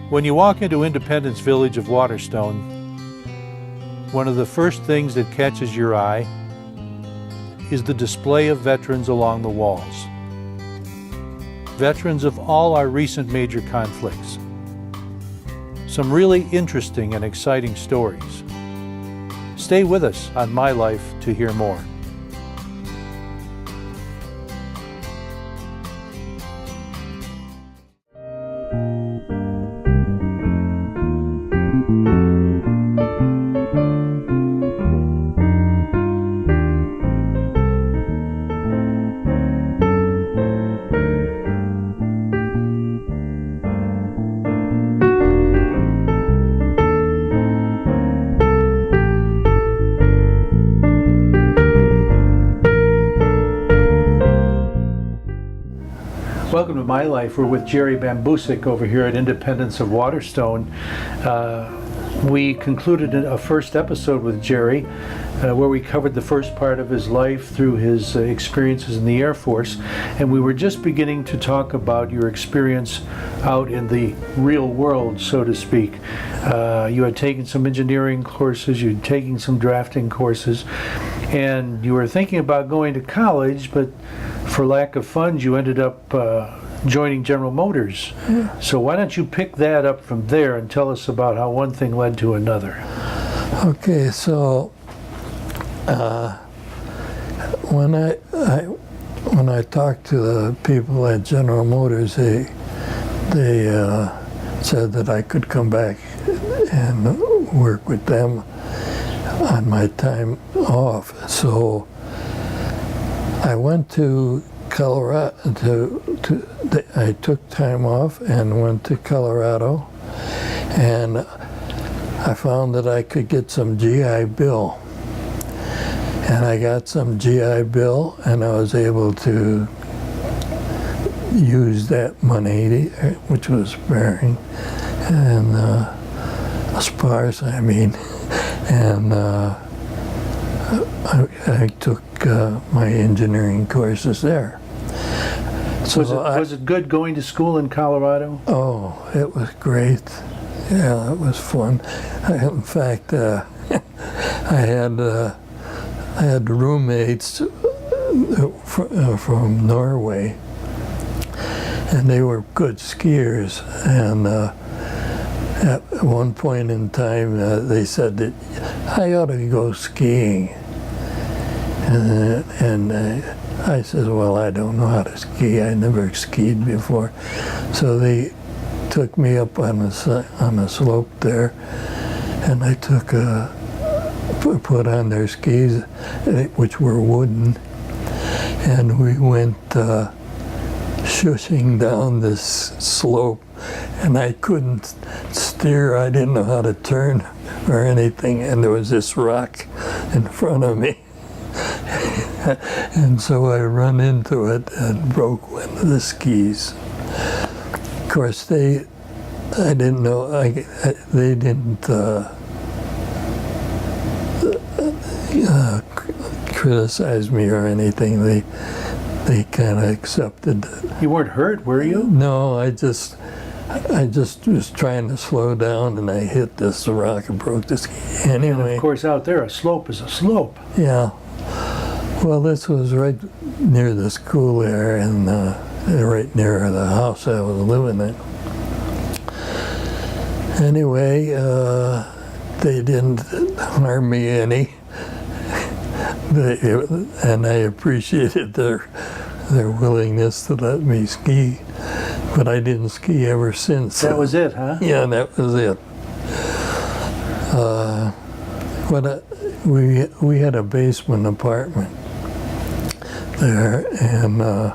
When you walk into Independence Village of Waterstone, one of the first things that catches your eye is the display of veterans along the walls. Veterans of all our recent major conflicts. Some really interesting and exciting stories. Stay with us on My Life to hear more. Welcome to My Life. We're with Jerry Bambousek over here at Independence of Waterstone. We concluded a first episode with Jerry where we covered the first part of his life through his experiences in the Air Force, and we were just beginning to talk about your experience out in the real world, so to speak. You had taken some engineering courses, you had taken some drafting courses, and you were thinking about going to college, but for lack of funds, you ended up joining General Motors. Yeah. So why don't you pick that up from there and tell us about how one thing led to another? Okay, so when I talked to the people at General Motors, they said that I could come back and work with them on my time off. So I went to Colorado. I took time off and went to Colorado, and I found that I could get some GI Bill. And I got some GI Bill, and I was able to use that money, which was sparing, and sparse, I mean, and I took my engineering courses there. So was it good going to school in Colorado? Oh, it was great. Yeah, it was fun. In fact, I had roommates from Norway, and they were good skiers. And at one point in time, they said that I ought to go skiing. And I said, well, I don't know how to ski. I never skied before. So they took me up on a slope there, and I put on their skis, which were wooden, and we went shushing down this slope, and I couldn't steer. I didn't know how to turn or anything, and there was this rock in front of me. And so I run into it and broke one of the skis. Of course, they didn't criticize me or anything. They kind of accepted it. You weren't hurt, were you? No, I just was trying to slow down, and I hit this rock and broke the ski. Anyway. And of course, out there, a slope is a slope. Yeah. Well, this was right near the school there, and right near the house I was living in. Anyway, they didn't harm me any, and I appreciated their willingness to let me ski, but I didn't ski ever since. That was it, huh? Yeah, that was it. We had a basement apartment there, and I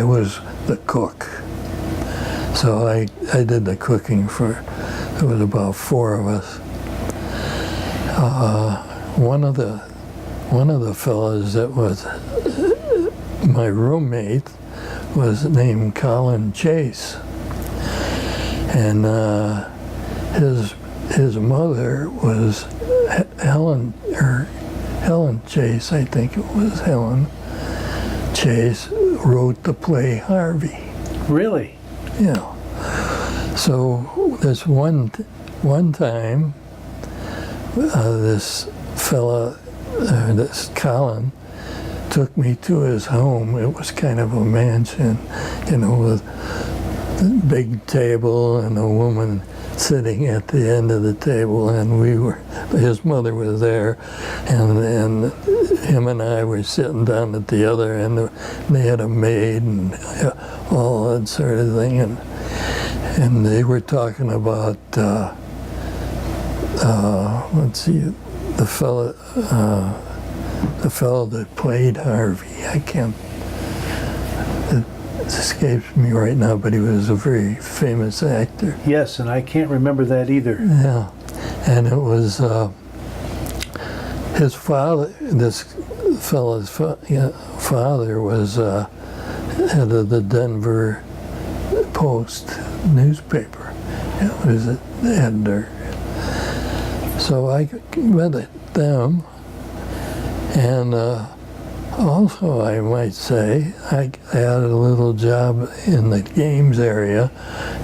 was the cook. So I did the cooking there was about 4 of us. One of the fellas that was my roommate was named Colin Chase, and his mother was Helen Chase, I think it was Helen Chase, wrote the play Harvey. Really? Yeah. So this one time, this fella, this Colin, took me to his home. It was kind of a mansion, you know, with a big table and a woman sitting at the end of the table, and his mother was there, and him and I were sitting down at the other end. They had a maid and all that sort of thing, and they were talking about let's see, the fella that played Harvey. I can't. It escapes me right now, but he was a very famous actor. Yes, and I can't remember that either. Yeah, and it was his father. This fella's father was head of the Denver Post newspaper. It was the editor. So I met them, and also, I might say, I had a little job in the games area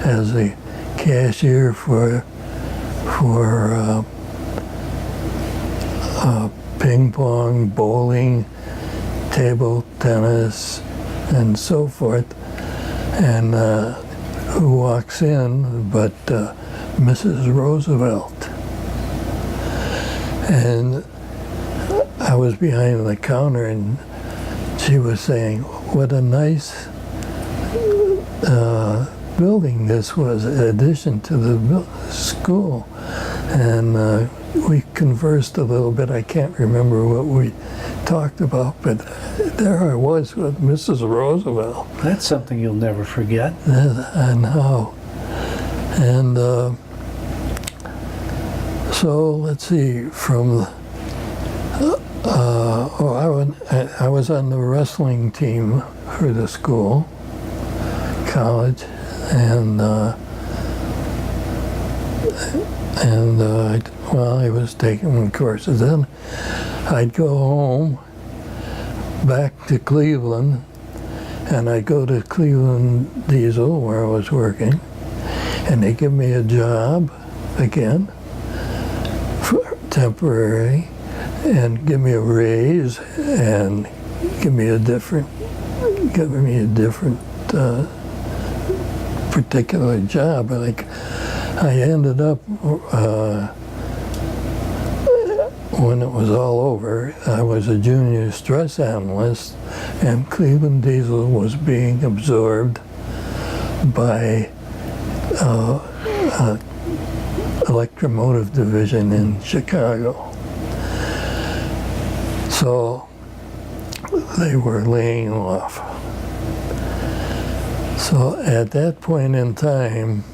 as a cashier for ping pong, bowling, table tennis, and so forth. And who walks in but Mrs. Roosevelt. And I was behind the counter, and she was saying, what a nice building this was, in addition to the school. And we conversed a little bit. I can't remember what we talked about, but there I was with Mrs. Roosevelt. That's something you'll never forget. And how. And so let's see, from I was on the wrestling team for the school, college, and I was taking courses. Then I'd go home, back to Cleveland, and I'd go to Cleveland Diesel where I was working, and they give me a job again, temporary, and give me a raise and give me a different particular job. Like I ended up when it was all over, I was a junior stress analyst, and Cleveland Diesel was being absorbed by electromotive division in Chicago. So they were laying off. So at that point in time,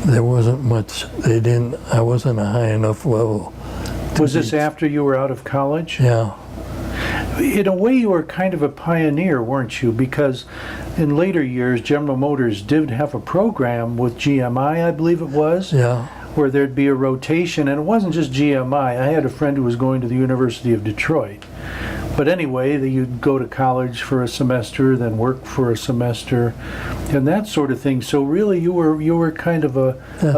there wasn't much, I wasn't a high enough level. Was this after you were out of college? Yeah. In a way, you were kind of a pioneer, weren't you? Because in later years, General Motors did have a program with GMI, I believe it was, Yeah. where there'd be a rotation, and it wasn't just GMI. I had a friend who was going to the University of Detroit. But anyway, you'd go to college for a semester, then work for a semester, and that sort of thing. So really, you were kind of a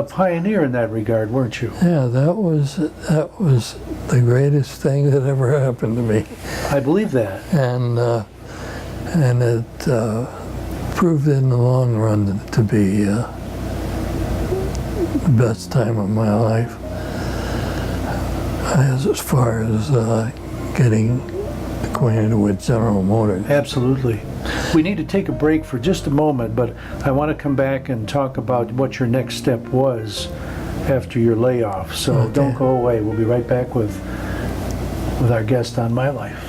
pioneer in that regard, weren't you? Yeah, that was the greatest thing that ever happened to me. I believe that. And it proved in the long run to be the best time of my life, as far as getting acquainted with General Motors. Absolutely. We need to take a break for just a moment, but I want to come back and talk about what your next step was after your layoff. So Okay. Don't go away. We'll be right back with our guest on My Life.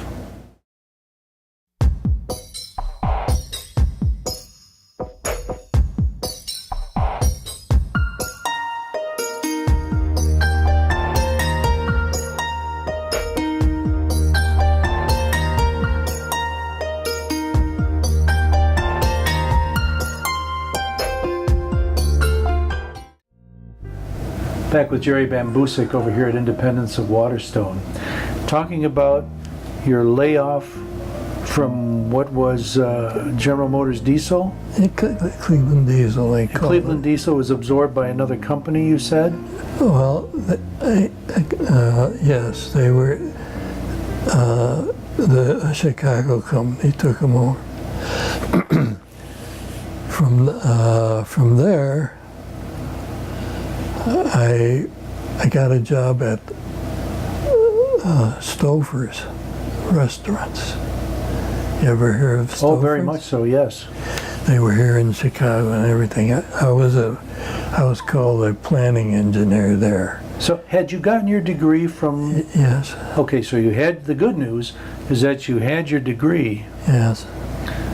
Back with Jerry Bambousek over here at Independence of Waterstone, talking about your layoff From what was General Motors Diesel? Cleveland Diesel, they called Cleveland Diesel was absorbed by another company, you said? Well, yes, they were, the Chicago company took them over. From there, I got a job at Stouffer's restaurants. You ever hear of Stouffer's? Oh, very much so, yes. They were here in Chicago and everything. I was called a planning engineer there. So had you gotten your degree from... Yes. Okay, so you had, the good news is that you had your degree. Yes.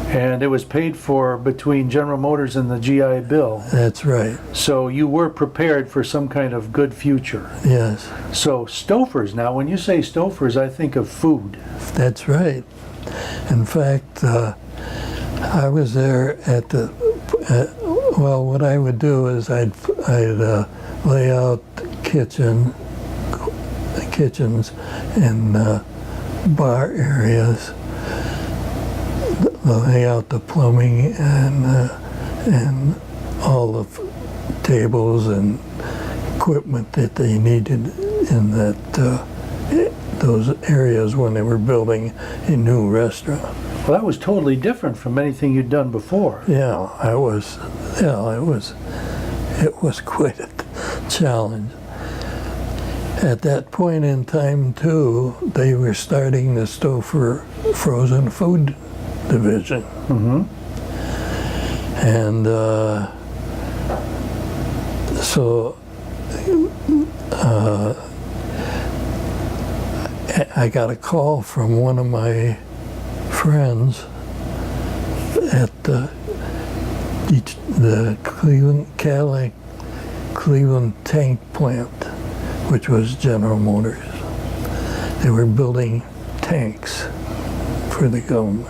And it was paid for between General Motors and the GI Bill. That's right. So you were prepared for some kind of good future. Yes. So Stouffer's, now when you say Stouffer's, I think of food. That's right. In fact, I was there at the, well, what I would do is I'd lay out kitchens in bar areas, lay out the plumbing and all the tables and equipment that they needed in that those areas when they were building a new restaurant. Well, that was totally different from anything you'd done before. Yeah, it was quite a challenge. At that point in time, too, they were starting the Stouffer frozen food division. Mm-hmm. And so I got a call from one of my friends at the Cleveland tank plant, which was General Motors. They were building tanks for the government.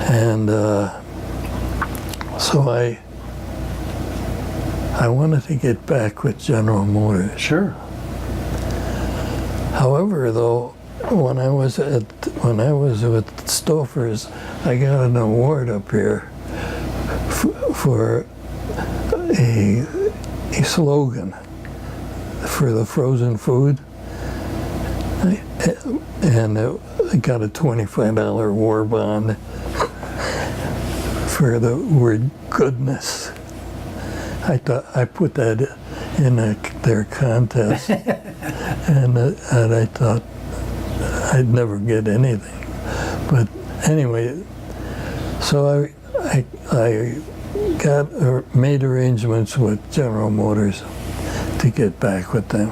And so I wanted to get back with General Motors. Sure. However, though, when I was with Stouffer's, I got an award up here for a slogan for the frozen food, and I got a $25 war bond for the word goodness. I thought I put that in their contest, and I thought I'd never get anything. But anyway, so I made arrangements with General Motors to get back with them,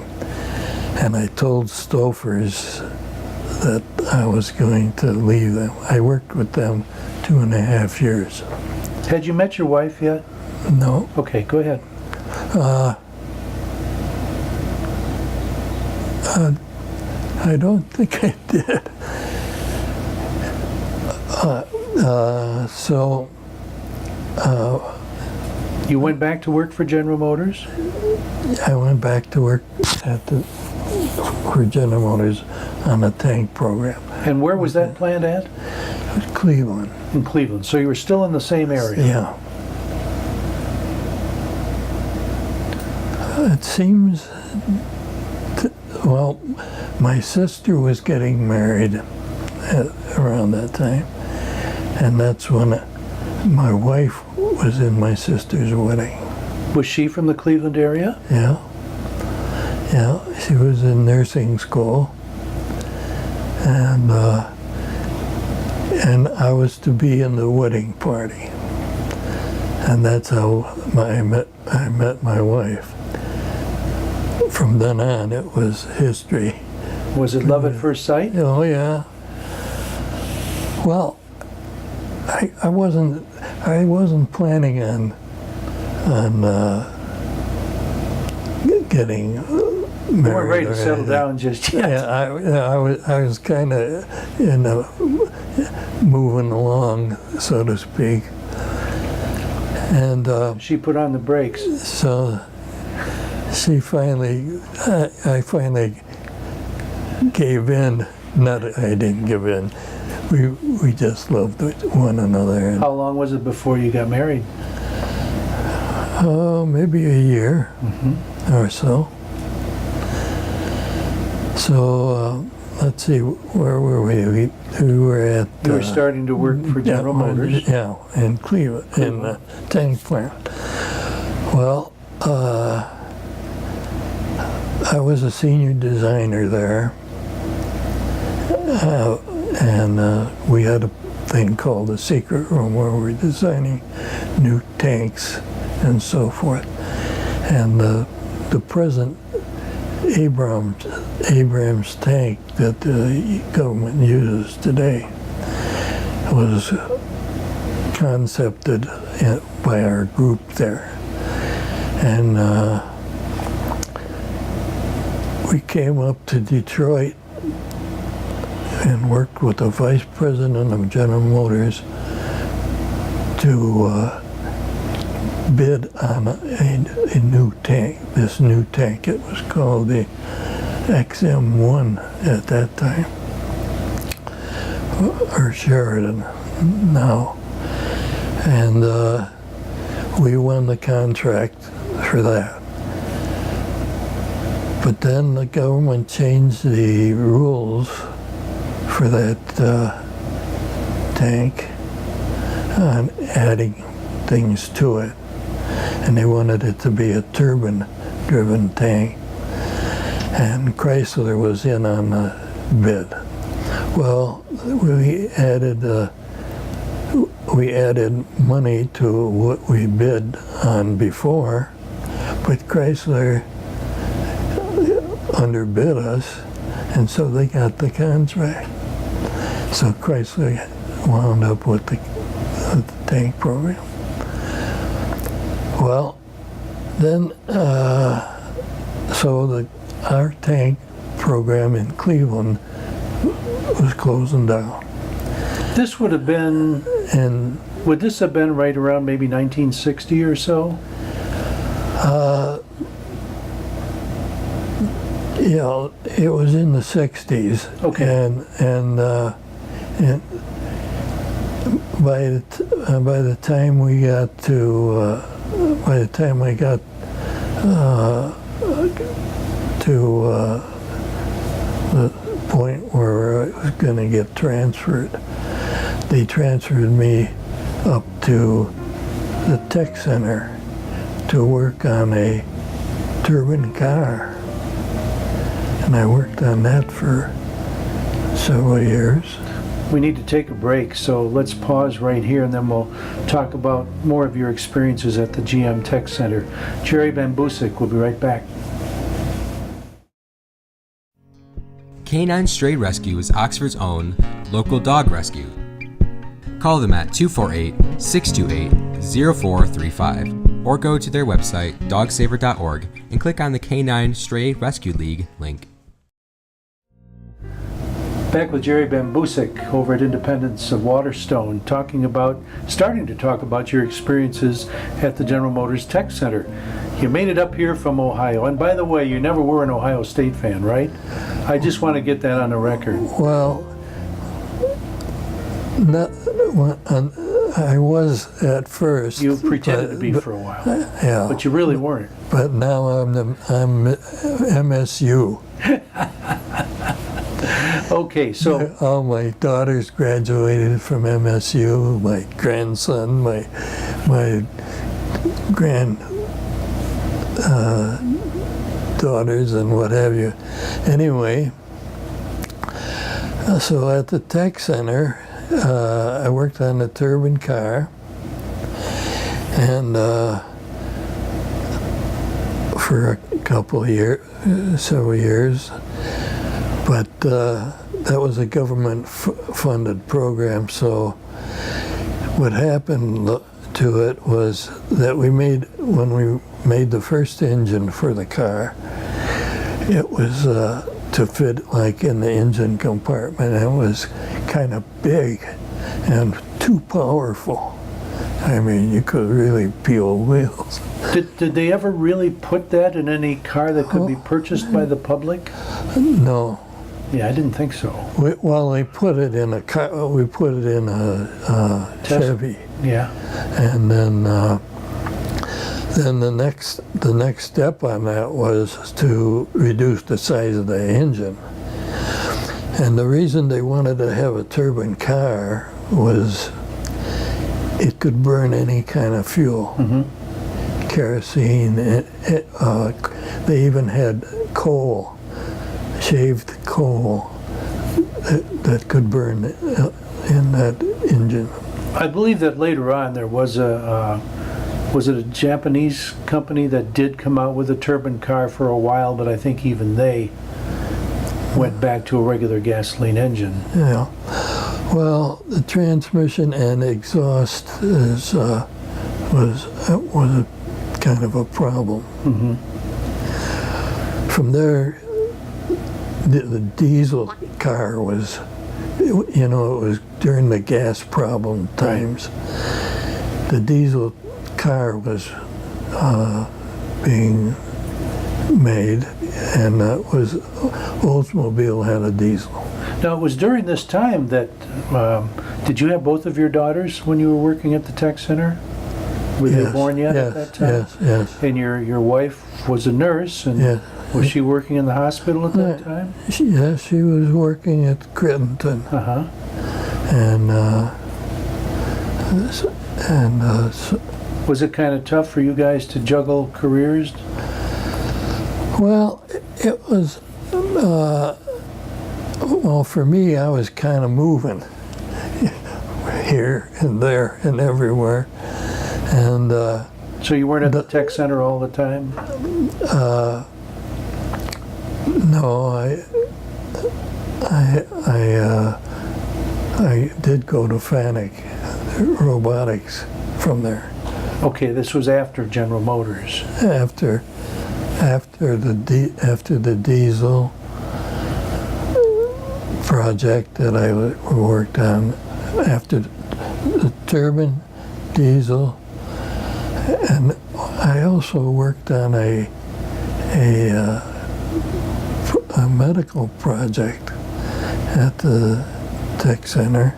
and I told Stouffer's that I was going to leave them. I worked with them 2.5 years. Had you met your wife yet? No. Okay, go ahead. I don't think I did. You went back to work for General Motors? I went back to work for General Motors on a tank program. And where was that plant at? Cleveland. In Cleveland. So you were still in the same area? Yeah. It seems, well, my sister was getting married around that time, and that's when my wife was in my sister's wedding. Was she from the Cleveland area? Yeah. Yeah, she was in nursing school, and I was to be in the wedding party, and that's how I met my wife. From then on, it was history. Was it love at first sight? Oh yeah. Well, I wasn't planning on getting married. You weren't ready to settle down just yet. Yeah, I was kind of moving along, so to speak. And she put on the brakes. so I finally gave in not I didn't give in. We just loved one another. And, How long was it before you got married? maybe a year or so. So let's see, where were we? We were at. You were starting to work for General Motors. Yeah, in Cleveland, in the tank plant. Well, I was a senior designer there, and we had a thing called the secret room where we were designing new tanks and so forth. And the present Abrams tank that the government uses today was concepted by our group there. And we came up to Detroit and worked with the vice president of General Motors to bid on a new tank, this new tank. It was called the XM1 at that time, or Sheridan now. And we won the contract for that. But then the government changed the rules for that tank on adding things to it. And they wanted it to be a turbine-driven tank. And Chrysler was in on the bid. Well, we added money to what we bid on before, but Chrysler underbid us, and so they got the contract. So Chrysler wound up with the tank program. Well, then, so our tank program in Cleveland was closing down. This would have been, And would this have been right around maybe 1960 or so? yeah, it was in the 60s. Okay. And by the time we got to the point where I was going to get transferred, they transferred me up to the tech center to work on a turbine car. And I worked on that for several years. We need to take a break, so let's pause right here and then we'll talk about more of your experiences at the GM Tech Center. Jerry Bambousek will be right back. Canine Stray Rescue is Oxford's own local dog rescue. Call them at 248-628-0435 or go to their website dogsaver.org and click on the Canine Stray Rescue League link. Back with Jerry Bambousek over at Independence of Waterstone, starting to talk about your experiences at the General Motors Tech Center. You made it up here from Ohio, and by the way, you never were an Ohio State fan, right? I just want to get that on the record. Well, I was at first. You pretended to be for a while, Yeah. but you really weren't. But now I'm MSU. Okay, so All my daughters graduated from MSU. My grandson, my daughters, and what have you. Anyway, so at the tech center, I worked on the turbine car, and for a couple of years, several years. But that was a government-funded program, so what happened to it was that when we made the first engine for the car, it was to fit like in the engine compartment. It was kind of big and too powerful. I mean, you could really peel wheels. did they ever really put that in any car that could be purchased by the public? No. Yeah, I didn't think so. Well, they put it in a car. We put it in a Chevy, Yeah. and then the next step on that was to reduce the size of the engine. And the reason they wanted to have a turbine car was it could burn any kind of fuel. Kerosene. They even had coal, shaved coal, that could burn in that engine. I believe that later on there was was it a Japanese company that did come out with a turbine car for a while, but I think even they went back to a regular gasoline engine. Yeah. Well, the transmission and exhaust was a kind of a problem. From there, the diesel car was, it was during the gas problem times. The diesel car was being made, and Oldsmobile had a diesel. Now, it was during this time that, did you have both of your daughters when you were working at the tech center? Were they born yet at that time? Yes. And your wife was a nurse, and was she working in the hospital at that time? She was working at Crittenton. Was it kind of tough for you guys to juggle careers? Well, it was, for me, I was kind of moving here and there and everywhere. And so you weren't at the tech center all the time? No, I did go to Fanuc robotics from there. Okay, this was after General Motors. After the diesel project that I worked on, after the turbine, diesel, and I also worked on a medical project at the tech center.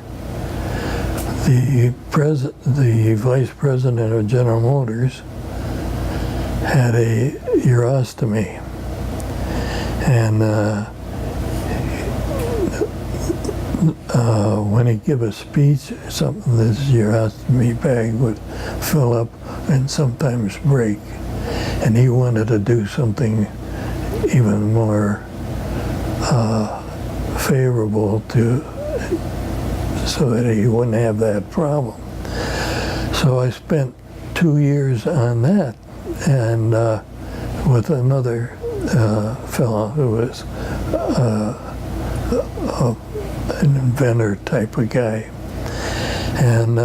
The vice president of General Motors had a urostomy, and when he give a speech or something, this urostomy bag would fill up and sometimes break, and he wanted to do something even more favorable so that he wouldn't have that problem. So I spent 2 years on that, and with another fellow who was an inventor type of guy, and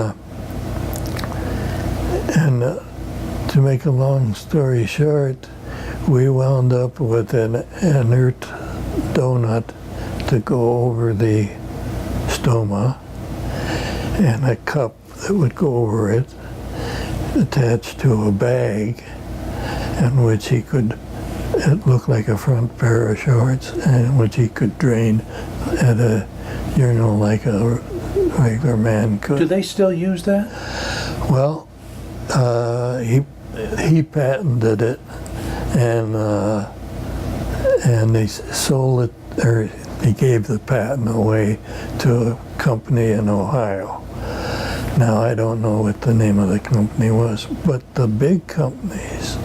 to make a long story short, we wound up with an inert donut to go over the stoma, and a cup that would go over it, attached to a bag, in which he could, it looked like a front pair of shorts, and in which he could drain at a urinal like a regular man could. Do they still use that? Well, he patented it, and they sold it, or he gave the patent away to a company in Ohio. Now, I don't know what the name of the company was, but the big companies,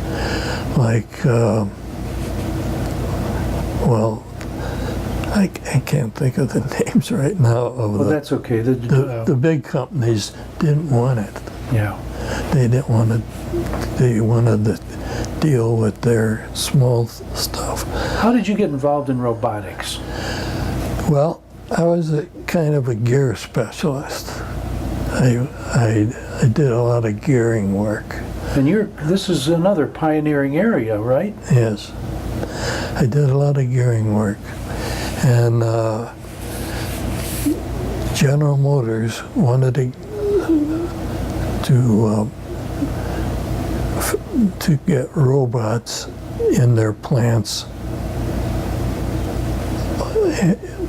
like, I can't think of the names right now. That's okay. The big companies didn't want it. Yeah. They didn't want to, they wanted to deal with their small stuff. How did you get involved in robotics? Well, I was a kind of a gear specialist. I did a lot of gearing work. And this is another pioneering area, right? Yes. I did a lot of gearing work. And General Motors wanted to get robots in their plants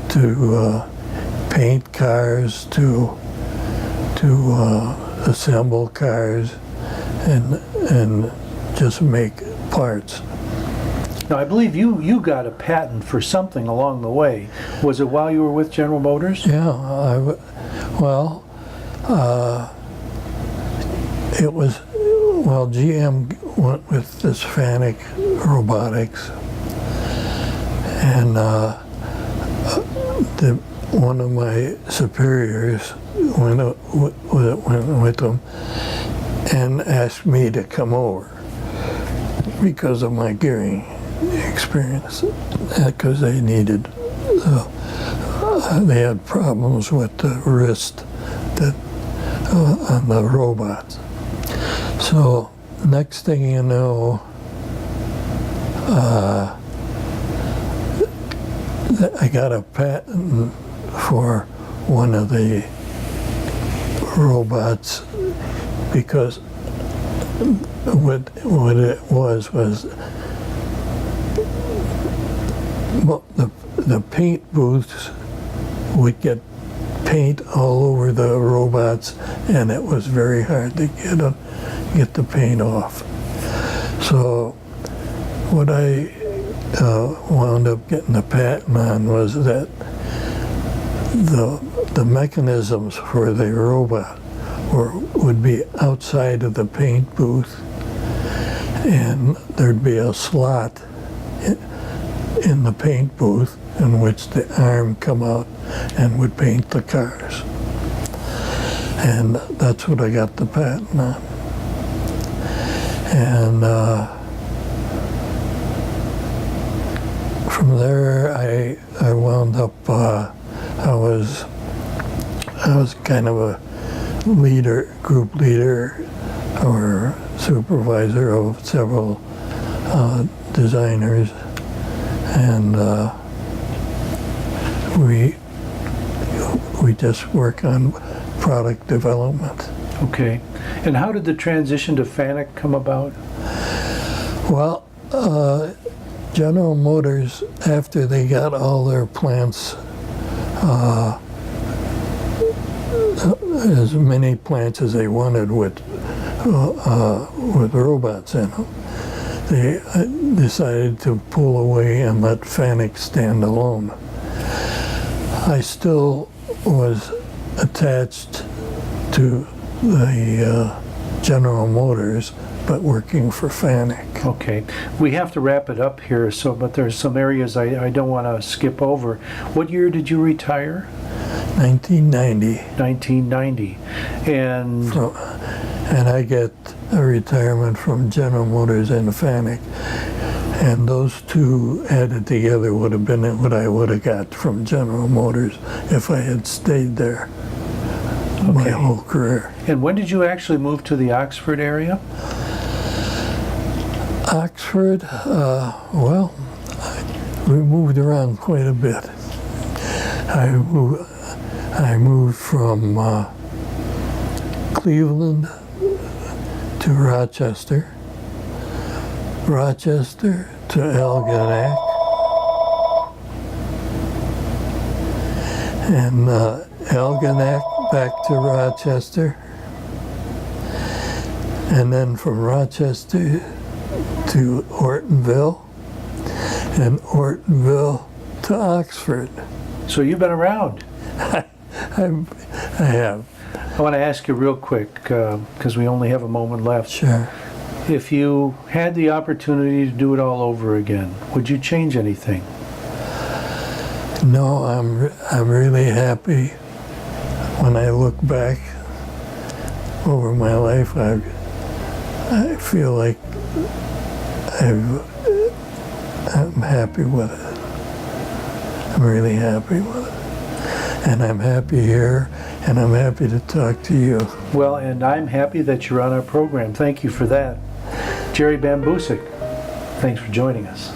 to paint cars, to assemble cars, and just make parts. Now, I believe you got a patent for something along the way. Was it while you were with General Motors? Yeah, it was, GM went with this Fanuc robotics, and one of my superiors went with them and asked me to come over because of my gearing experience, because they needed, they had problems with the wrist on the robots. So next thing you know, I got a patent for one of the robots, because what it was the paint booths would get paint all over the robots, and it was very hard to get the paint off. So what I wound up getting the patent on was that the mechanisms for the robot would be outside of the paint booth, and there'd be a slot in the paint booth in which the arm come out and would paint the cars. And that's what I got the patent on. And from there I wound up, I was kind of a group leader or supervisor of several designers, and we just work on product development. Okay. And how did the transition to Fanuc come about? Well, General Motors, after they got all their plants, as many plants as they wanted with robots in them, they decided to pull away and let Fanuc stand alone. I still was attached to the General Motors, but working for Fanuc. Okay. We have to wrap it up here, but there's some areas I don't want to skip over. What year did you retire? 1990. 1990. And I get a retirement from General Motors and Fanuc. And those two added together would have been what I would have got from General Motors if I had stayed there my whole career. And when did you actually move to the Oxford area? Oxford, we moved around quite a bit. I moved from Cleveland to Rochester to Algonac, and Algonac back to Rochester, and then from Rochester to Ortonville, and Ortonville to Oxford. So you've been around. I have. I want to ask you real quick, because we only have a moment left. Sure. If you had the opportunity to do it all over again, would you change anything? No, I'm really happy. When I look back over my life, I feel like I'm happy with it. I'm really happy with it. And I'm happy here, and I'm happy to talk to you. Well, and I'm happy that you're on our program. Thank you for that. Jerry Bambousek, thanks for joining us.